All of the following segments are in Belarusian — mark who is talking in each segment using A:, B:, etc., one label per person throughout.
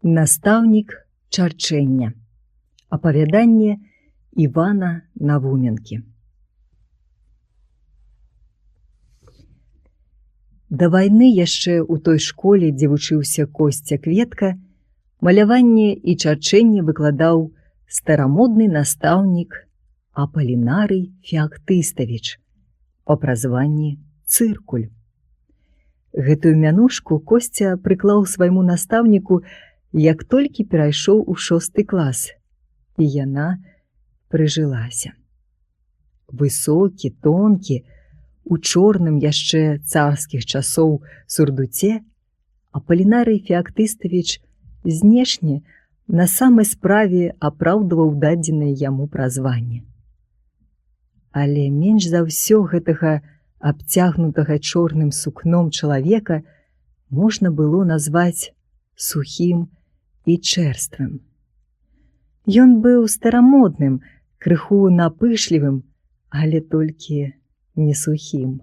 A: Настаўнік чарчэння. Апавяданне Івана Навуменкі. Да вайны яшчэ ў той школе, дзе вучыўся Косця Кветка, маляванне і чарчэнне выкладаў старамодны настаўнік Апалінарый Феактыставіч па празванні Цыркуль. Гэтую мянушку Косця прыклаў свайму настаўніку, як толькі перайшоў у 6 клас, і яна прыжылася. Высокі, тонкі, у чорным яшчэ царскіх часоў сурдуце, Апалінарый Феактыставіч знешне на самай справе апраўдваў дадзенае яму празванне. Але менш за ўсё гэтага абцягнутага чорным сукном чалавека можна было назваць сухім і чэрствым. Ён быў старамодным, крыху напышлівым, але толькі не сухім.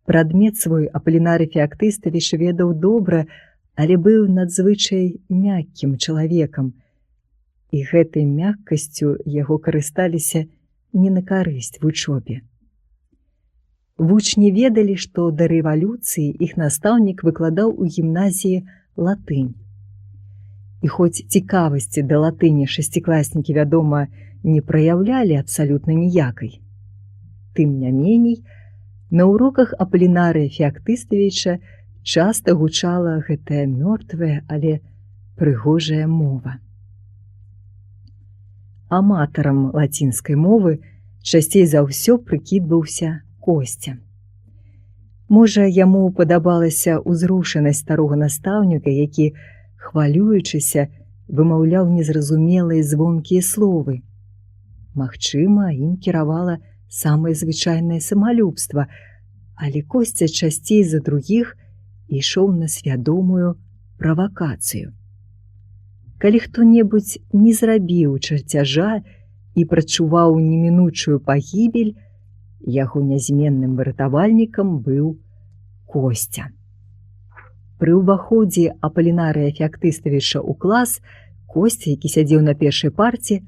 A: Прадмет свой Апалінарый Феактыставіч ведаў добра, але быў надзвычай мяккім чалавекам, і гэтай мяккасцю яго карысталіся не на карысць вучобе. Вучні ведалі, што да рэвалюцыі іх настаўнік выкладаў у гімназіі латынь. І хоць цікавасці да латыні шасцікласнікі, вядома, не праяўлялі абсалютна ніякай. Тым не меней, на уроках Апалінарыя Феактыставіча часта гучала гэтая мёртвая, але прыгожая мова. Аматарам лацінскай мовы часцей за ўсё прыкідваўся Косця. Можа, яму падабалася ўзрушанасць старога настаўніка, які, хвалюючыся, вымаўляў незразумелыя звонкія словы. Магчыма, ім кіравала самае звычайнае самалюбства, але Косця часцей за другіх ішоў на свядомую правакацыю. Калі хто-небудзь не зрабіў чарцяжа і прачуваў немінучую пагібель, яго нязменным выратавальнікам быў Косця. Пры ўваходзе Апалінарыя Феактыставіча ў клас Косця, які сядзеў на першай парце,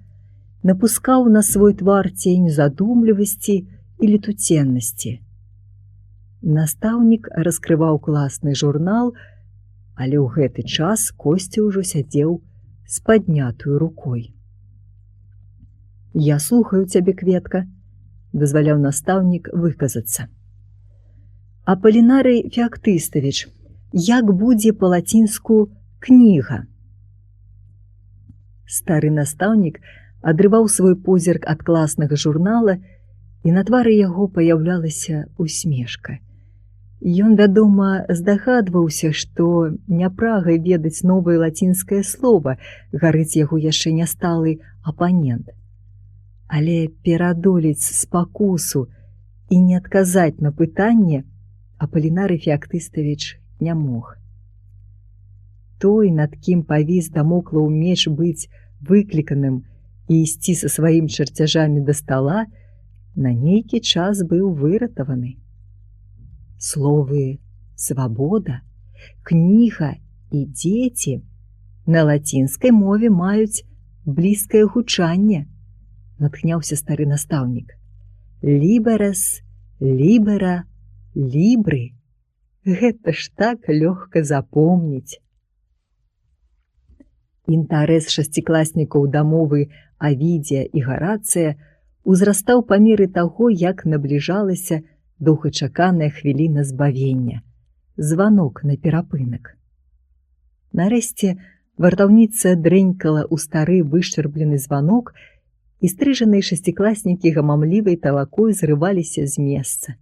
A: напускаў на свой твар цень задумлівасці і летуценнасці. Настаўнік раскрываў класны журнал, але ў гэты час Косця ўжо сядзеў з паднятую рукой. «Я слухаю цябе, Кветка», – дазваляў настаўнік выказацца. «Апалінарый Феактыставіч, як будзе па-лацінску кніга?» Стары настаўнік адрываў свой позірк ад класнага журнала, і на твары яго паяўлялася усмешка. Ён, вядома, здагадваўся, што няпрагай ведаць новае лацінскае слова гарыць яго яшчэ нясталы апанент. Але перадолець спакусу і не адказаць на пытанне Апалінарый Феактыставіч не мог. Той, над кім павіс дамоклаў меч быць выкліканым і ісці са сваім чарцяжамі да стала, на нейкі час быў выратаваны. Словы «свабода», «кніга» і «дзеці» на лацінскай мове маюць блізкае гучанне, натхняўся стары настаўнік. «Ліберас, лібера, лібры» – гэта ж так лёгка запомніць. Інтарэс шасцікласнікаў да мовы Авідзія і Гарацыя узрастаў па меры таго, як набліжалася доўгачаканая хвіліна збавення – званок на перапынак. Нарэшце вартаўніца дрэнькала ў стары вышчарблены званок, і стрыжаныя шасцікласнікі гамамлівай талакой зрываліся з месца.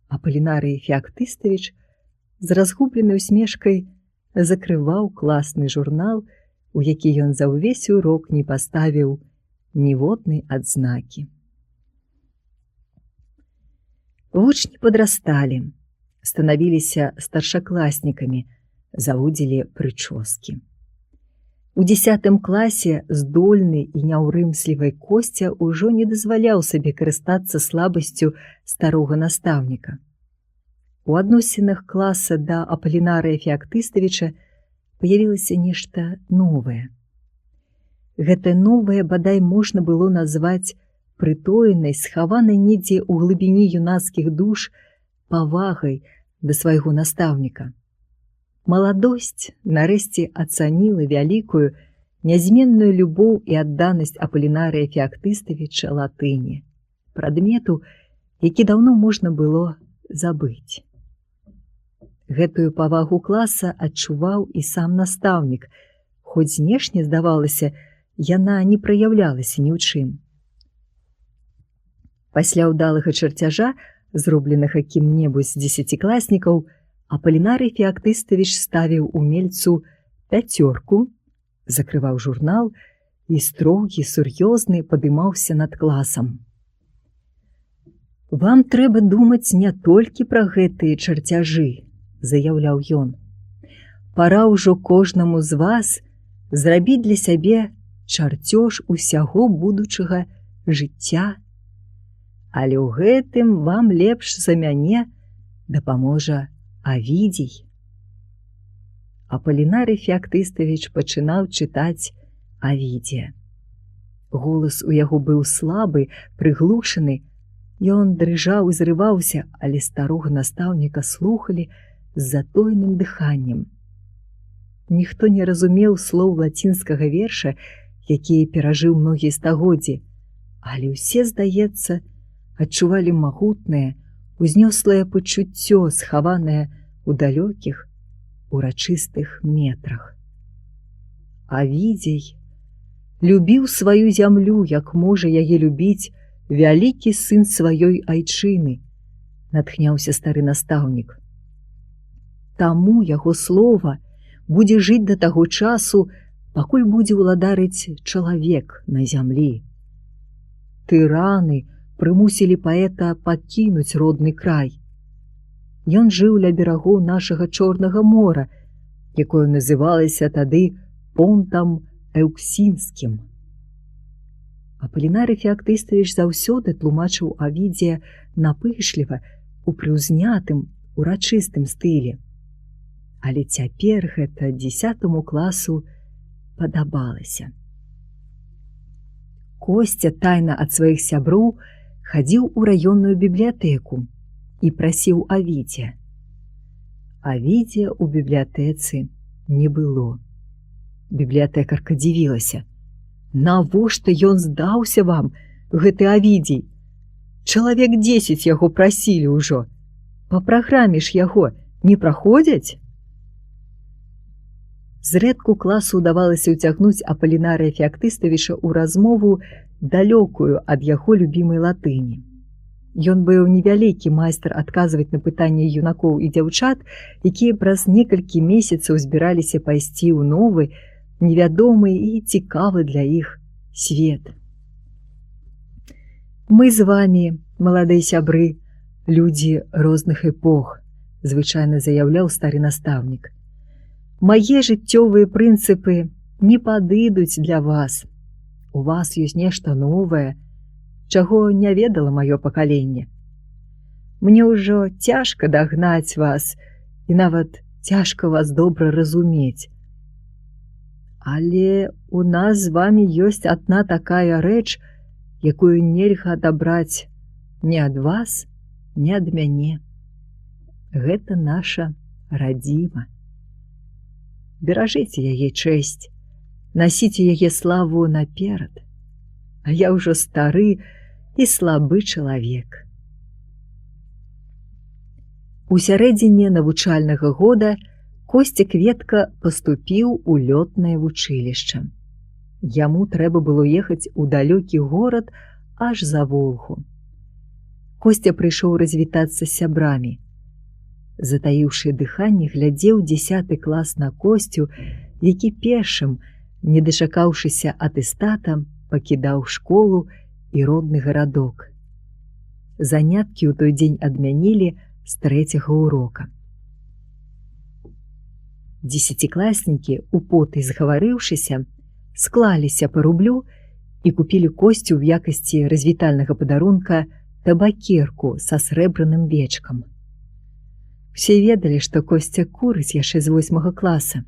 A: Апалінарый Феактыставіч з разгубленай усмешкай закрываў класны журнал, у які ён за ўвесь урок не паставіў ніводнай адзнакі. Вучні падрасталі, станавіліся старшакласнікамі, заводзілі прычоскі. У 10 класе здольны і няўрымслівай Косця ўжо не дазваляў сабе карыстацца слабасцю старога настаўніка. У адносінах класа да Апалінарыя Феактыставіча Паявілася нешта новае. Гэта новае бадай можна было назваць прытоенай, схаванай недзе ў глыбіні юнацкіх душ павагай да свайго настаўніка. Маладосць нарэшце ацаніла вялікую, нязменную любоў і адданасць Апалінарыя Феактыставіча латыні, прадмету, які даўно можна было забыць. Гэтую павагу класа адчуваў і сам настаўнік, хоць знешне, здавалася, яна не праяўлялася ні ў чым. Пасля ўдалага чарцяжа, зробленага кім-небудзь з 10класнікаў, Апалінарый Феактыставіч ставіў умельцу 5, закрываў журнал і строгі, сур'ёзны падымаўся над класам. «Вам трэба думаць не толькі пра гэтыя чарцяжы», – заяўляў ён. «Пара ўжо кожнаму з вас зрабіць для сябе чарцёж усяго будучага жыцця. Але ў гэтым вам лепш за мяне дапаможа Авідзій». Апалінарый Феактыставіч пачынаў чытаць Авідзія. Голас у яго быў слабы, прыглушаны. Ён дрыжаў і зрываўся, але старога настаўніка слухалі з затоеным дыханнем. Ніхто не разумеў слоў лацінскага верша, якія перажыў многія стагоддзі, але ўсе, здаецца, адчувалі магутнае, узнёслае пачуццё, схаванае ў далёкіх, урачыстых метрах. Авідзій любіў сваю зямлю, як можа яе любіць вялікі сын сваёй айчыны, натхняўся стары настаўнік. Таму яго слова будзе жыць да таго часу, пакуль будзе ўладарыць чалавек на зямлі. Тыраны прымусілі паэта пакінуць родны край. Ён жыў ля берагоў нашага Чорнага мора, якое называлася тады понтам Эўксінскім. Апалінарый Феактыставіч заўсёды тлумачыў Авідзія напышліва, у прыўзнятым, урачыстым стылі. Але цяпер гэта 10 класу падабалася. Косця тайна ад сваіх сяброў хадзіў у раённую бібліятэку і прасіў Авідзія. Авідзія ў бібліятэцы не было. Бібліятэкарка дзівілася. «Навошта ён здаўся вам, гэты Авідзій? Чалавек 10 яго прасілі ўжо. Па праграме ж яго не праходзяць?» Зрэдку класу ўдавалася ўцягнуць Апалінарыя Феактыставіча ў размову, далёкую ад яго любімай латыні. Ён быў невялікі майстар адказваць на пытанні юнакоў і дзяўчат, якія праз некалькі месяцаў збіраліся пайсці ў новы, невядомы і цікавы для іх свет. «Мы з вамі, маладыя сябры, людзі розных эпох», – звычайна заяўляў стары настаўнік. «Мае жыццёвыя прынцыпы не падыдуць для вас. У вас ёсць нешта новае, чаго не ведала маё пакаленне. Мне ўжо цяжка дагнаць вас і нават цяжка вас добра разумець. Але у нас з вамі ёсць адна такая рэч, якую нельга адабраць ні ад вас, ні ад мяне. Гэта наша радзіма. Беражыце яе чэсць, насіце яе славу наперад. А я ўжо стары і слабы чалавек». У сярэдзіне навучальнага года Косця Кветка паступіў у лётнае вучылішча. Яму трэба было ехаць у далёкі горад аж за Волгу. Косця прыйшоў развітацца з сябрамі. Затаіўшы дыханне, глядзеў 10 клас на Косцю, які першым, не дачакаўшыся атэстата, пакідаў школу і родны гарадок. Заняткі ў той дзень адмянілі з 3-го урока. 10класнікі, употай згаварыўшыся, склаліся па рублю і купілі Косцю ў якасці развітальнага падарунка табакерку са срэбраным вечкам. Усе ведалі, што Косця курыць яшчэ з 8 класа.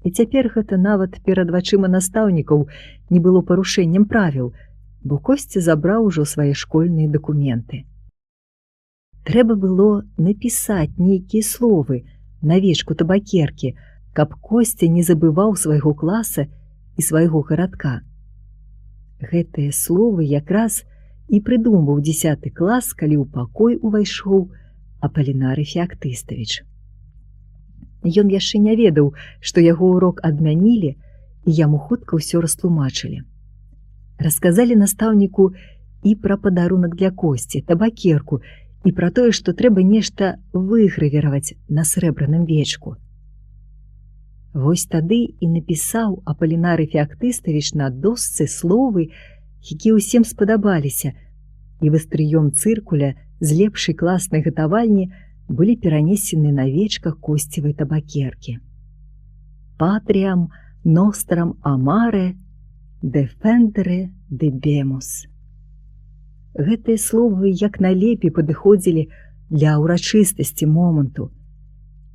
A: І цяпер гэта нават перад вачыма настаўнікаў не было парушэннем правіл, бо Косця забраў ужо свае школьныя дакументы. Трэба было напісаць нейкія словы на вечку табакеркі, каб Косця не забываў свайго класа і свайго гарадка. Гэтыя словы якраз і прыдумаў 10 клас, калі ў пакой увайшоў Апалінарый Феактыставіч. Ён яшчэ не ведаў, што яго урок адмянілі, і яму хутка ўсё растлумачылі. Расказалі настаўніку і пра падарунак для Косці, табакерку, і пра тое, што трэба нешта выгравіраваць на срэбраным вечку. Вось тады і напісаў Апалінарый Феактыставіч на дошцы словы, якія ўсім спадабаліся, і вастрыём цыркуля з лепшай класнай гатавальні былі перанесены на вечках Косцевай табакеркі. Патріам, нострам, амаре, дефендере, дебемус. Гэтыя словы як найлепей падыходзілі для ўрачыстасці моманту,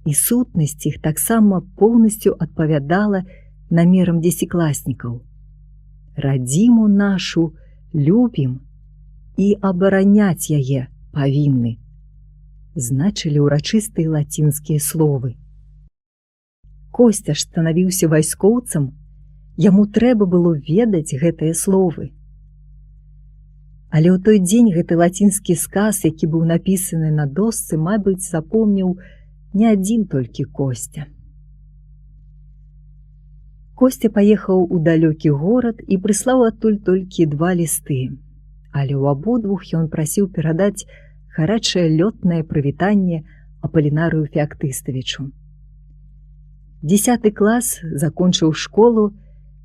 A: і сутнасць іх таксама поўнасцю адпавядала намерам дзесяцікласнікаў. Радзіму нашу любім і абараняць яе павінны, значылі ўрачыстыя лацінскія словы. Косця ж станавіўся вайскоўцам, яму трэба было ведаць гэтыя словы. Але ў той дзень гэты лацінскі сказ, які быў напісаны на дошцы, мабыць, запомніў не адзін толькі Косця. Косця паехаў у далёкі горад і прыслаў адтуль толькі 2 лісты, але ў абодвух ён прасіў перадаць гарачае лётнае прывітанне Апалінарыю Феактыставічу. 10 клас закончыў школу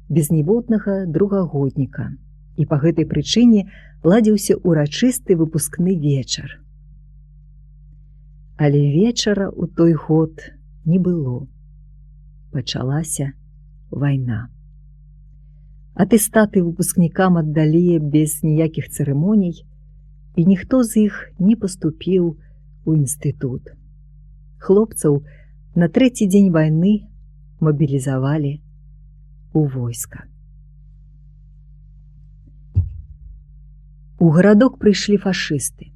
A: без ніводнага другагодніка, і па гэтай прычыне ладзіўся урачысты выпускны вечар. Але вечара ў той год не было. Пачалася вайна. Атэстаты выпускнікам аддалі без ніякіх цырымоній, і ніхто з іх не паступіў у інстытут. Хлопцаў на 3-й дзень вайны мабілізавалі у войска. У гарадок прыйшлі фашысты.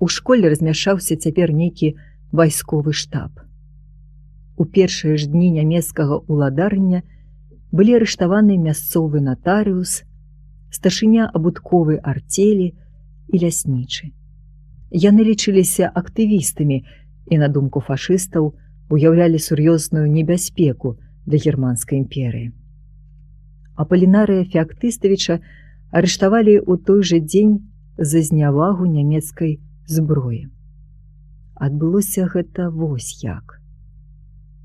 A: У школе размяшаўся цяпер нейкі вайсковы штаб. У першыя ж дні нямецкага ўладарання былі арыштаваны мясцовы натарыус, старшыня абутковай арцелі і ляснічы. Яны лічыліся актывістамі і, на думку фашыстаў, уяўлялі сур'ёзную небяспеку для германскай імперыі. Апалінарыя Феактыставіча арыштавалі ў той жа дзень за знявагу нямецкай зброі. Адбылося гэта вось як.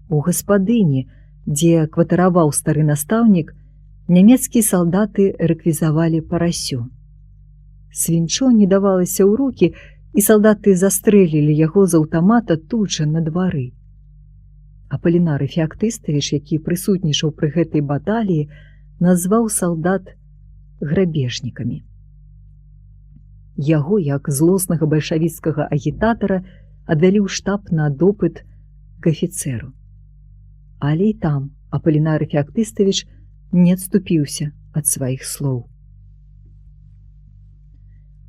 A: У гаспадыні, дзе кватараваў стары настаўнік, нямецкія салдаты рэквізавалі парасё. Свінчо не давалася ў рукі, і салдаты застрэлілі яго з аўтамата тут жа на двары. Апалінарый Феактыставіч, які прысутнічаў пры гэтай баталіі, назваў салдат грабежнікамі. Яго, як злоснага бальшавіцкага агітатара, адвялі ў штаб на допыт к афіцэру. Але і там Апалінарый Феактыставіч не адступіўся ад сваіх слоў.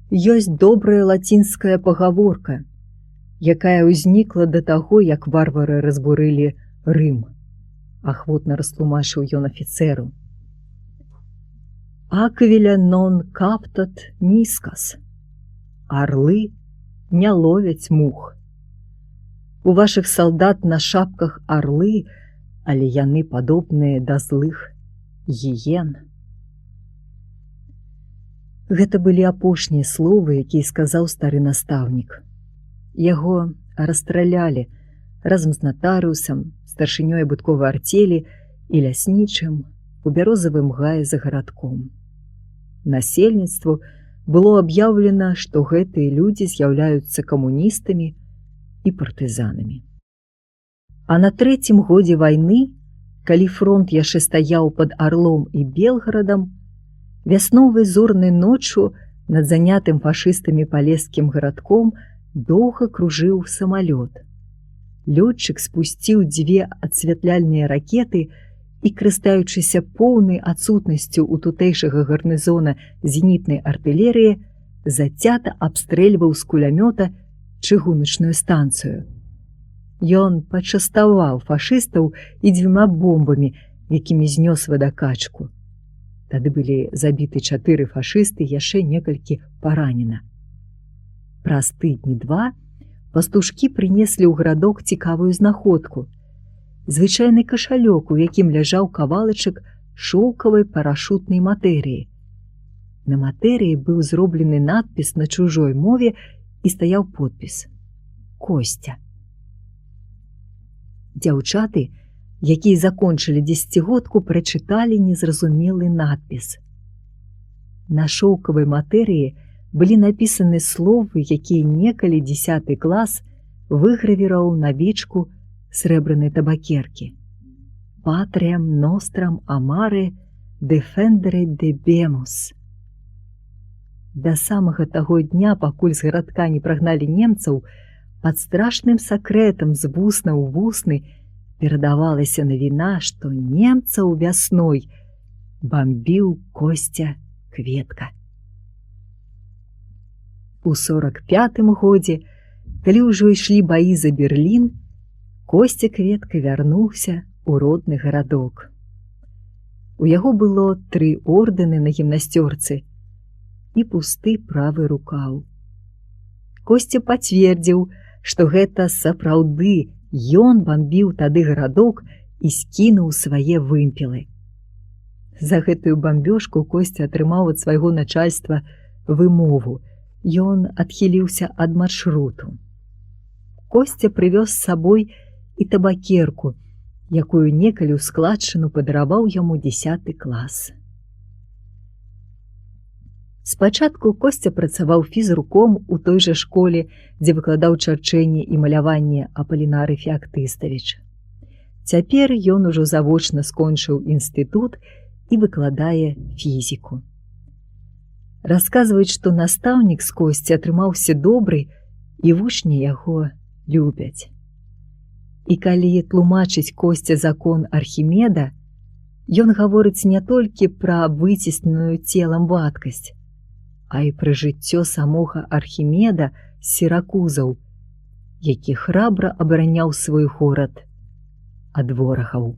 A: Ёсць добрая лацінская пагаворка, якая ўзнікла да таго, як варвары разбурылі Рым, ахвотна растлумачыў ён афіцэру. Аквіля нон каптат нискас. Арлы не ловяць мух. У вашых салдат на шапках арлы, але яны падобныя да злых гіен. Гэта былі апошнія словы, якія сказаў стары настаўнік. Яго расстралялі разам з натарыусам, старшынёй абутковай арцелі і ляснічым у бярозавым гаі за гарадком. Насельніцтву было аб'яўлена, што гэтыя людзі з'яўляюцца камуністамі і партызанамі. А на 3-м годзе вайны, калі фронт яшчэ стаяў пад Арлом і Белгарадам, вясновай зорнай ноччу над занятым фашыстамі палескім гарадком доўга кружыў самалёт. Лётчык спусціў 2 адцвятляльныя ракеты і, карыстаючыся поўнай адсутнасцю ў тутэйшага гарнізона зенітнай артылерыі, зацята абстрэльваў з кулямёта чыгуначную станцыю. Ён пачаставаў фашыстаў і 2 бомбамі, якімі знёс вадакачку. Тады былі забіты 4 фашысты, яшчэ некалькі паранена. Праз тыдні 2 пастушкі прынеслі ў гарадок цікавую знаходку. Звычайны кашалёк, у якім ляжаў кавалачак шоўкавай парашутнай матэрыі. На матэрыі быў зроблены надпіс на чужой мове і стаяў подпіс «Костя». Дзяўчаты, якія закончылі 10-годку, прачыталі незразумелы надпіс. На шоўкавай матэрыі былі напісаны словы, якія некалі 10 клас выгравіраваў на вечку срэбранай табакеркі. «Патріам нострам амаре дефендере дебемус». Да самага таго дня, пакуль з гарадка не прагналі немцаў, пад страшным сакрэтам з вусна ў вусны перадавалася навіна, што немцаў вясной бамбіў Костя Кветка. У 45-м годзе, калі ўжо ішлі баі за Берлін, Костя Кветка вярнуўся ў родны гарадок. У яго было 3 ордэны на гімнасцёрцы і пусты правы рукаў. Костя пацвердзіў, што гэта сапраўды ён бамбіў тады гарадок і скінуў свае вымпелы. За гэтую бамбёжку Костя атрымаў ад свайго начальства вымову. Ён адхіліўся ад маршруту. Костя прывёз з сабой і табакерку, якую некалі ў складчыну падараваў яму 10 клас. Спачатку Костя працаваў фізруком у той жа школе, дзе выкладаў чарчэнне і маляванне Апалінары Феактыставіч. Цяпер ён ужо завочна скончыў інстытут і выкладае фізіку. Расказваюць, што настаўнік з Косці атрымаўся добры і вучні яго любяць. І калі тлумачыць Косця закон Архімеда, ён гаворыць не толькі пра выцісненую целам вадкасць, а і пра жыццё самога Архімеда з Сіракузаў, які храбра абараняў свой горад ад ворагаў.